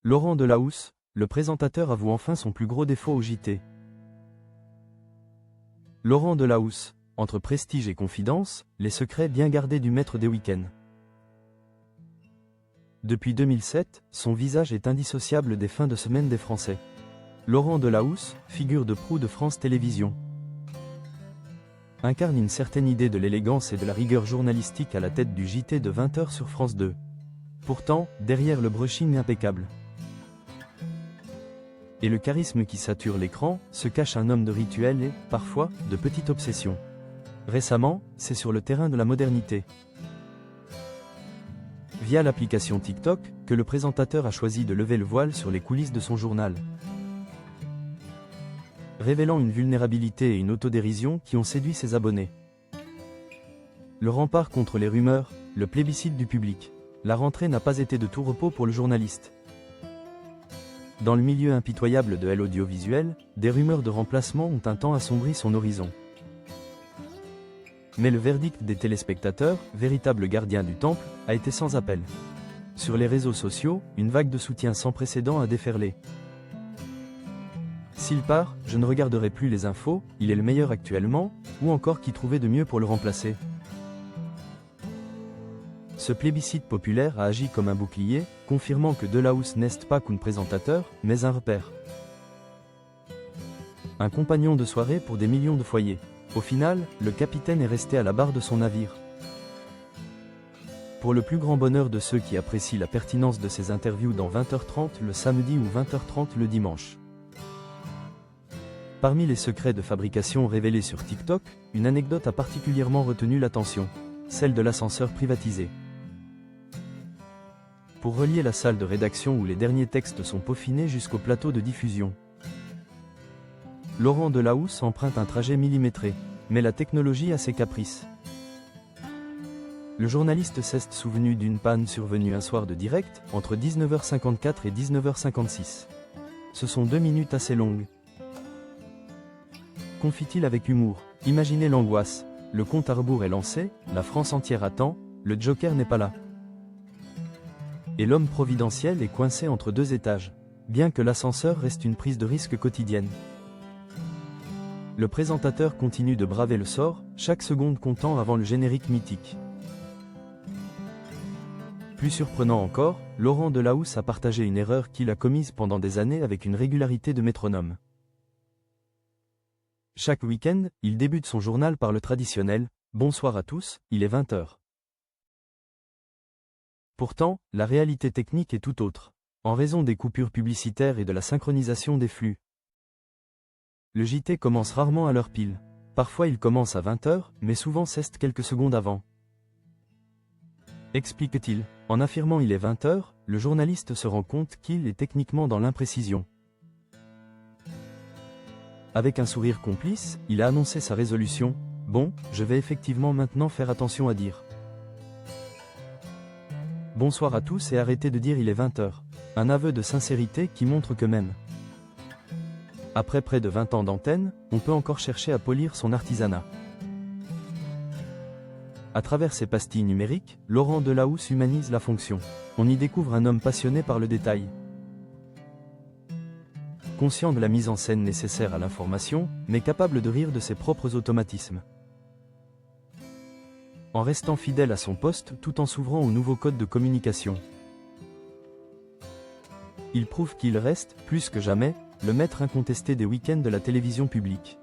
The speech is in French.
Laurent Delahousse, le présentateur avoue enfin son plus gros défaut au JT. Laurent Delahousse, entre prestige et confidence, les secrets bien gardés du maître des week-ends. Depuis 2007, son visage est indissociable des fins de semaine des Français. Laurent Delahousse, figure de proue de France Télévisions, incarne une certaine idée de l'élégance et de la rigueur journalistique à la tête du JT de 20h sur France 2. Pourtant, derrière le brushing impeccable et le charisme qui sature l'écran, se cache un homme de rituel et, parfois, de petite obsession. Récemment, c'est sur le terrain de la modernité, via l'application TikTok, que le présentateur a choisi de lever le voile sur les coulisses de son journal, révélant une vulnérabilité et une autodérision qui ont séduit ses abonnés. Le rempart contre les rumeurs, le plébiscite du public. La rentrée n'a pas été de tout repos pour le journaliste. Dans le milieu impitoyable de l'audiovisuel, des rumeurs de remplacement ont un temps assombri son horizon. Mais le verdict des téléspectateurs, véritable gardien du temple, a été sans appel. Sur les réseaux sociaux, une vague de soutien sans précédent a déferlé. S'il part, je ne regarderai plus les infos, il est le meilleur actuellement, ou encore qui trouver de mieux pour le remplacer. Ce plébiscite populaire a agi comme un bouclier, confirmant que Delahousse n'est pas qu'un présentateur, mais un repère. Un compagnon de soirée pour des millions de foyers. Au final, le capitaine est resté à la barre de son navire. Pour le plus grand bonheur de ceux qui apprécient la pertinence de ses interviews dans 20h30 le samedi ou 20h30 le dimanche. Parmi les secrets de fabrication révélés sur TikTok, une anecdote a particulièrement retenu l'attention, celle de l'ascenseur privatisé. Pour relier la salle de rédaction où les derniers textes sont peaufinés jusqu'au plateau de diffusion, Laurent Delahousse emprunte un trajet millimétré, mais la technologie a ses caprices. Le journaliste s'est souvenu d'une panne survenue un soir de direct, entre 19h54 et 19h56. Ce sont 2 minutes assez longues. Confie-t-il avec humour. Imaginez l'angoisse. Le compte à rebours est lancé, la France entière attend, le Joker n'est pas là. Et l'homme providentiel est coincé entre 2 étages, bien que l'ascenseur reste une prise de risque quotidienne. Le présentateur continue de braver le sort, chaque seconde comptant avant le générique mythique. Plus surprenant encore, Laurent Delahousse a partagé une erreur qu'il a commise pendant des années avec une régularité de métronome. Chaque week-end, il débute son journal par le traditionnel « Bonsoir à tous, il est 20h ». Pourtant, la réalité technique est tout autre. En raison des coupures publicitaires et de la synchronisation des flux, le JT commence rarement à l'heure pile. Parfois il commence à 20h, mais souvent c'est quelques secondes avant. Explique-t-il. En affirmant il est 20h, le journaliste se rend compte qu'il est techniquement dans l'imprécision. Avec un sourire complice, il a annoncé sa résolution. Bon, je vais effectivement maintenant faire attention à dire bonsoir à tous et arrêter de dire il est 20h. Un aveu de sincérité qui montre que même après près de 20 ans d'antenne, on peut encore chercher à polir son artisanat. À travers ses pastilles numériques, Laurent Delahousse humanise la fonction. On y découvre un homme passionné par le détail, conscient de la mise en scène nécessaire à l'information, mais capable de rire de ses propres automatismes. En restant fidèle à son poste tout en s'ouvrant aux nouveaux codes de communication. Il prouve qu'il reste, plus que jamais, le maître incontesté des week-ends de la télévision publique.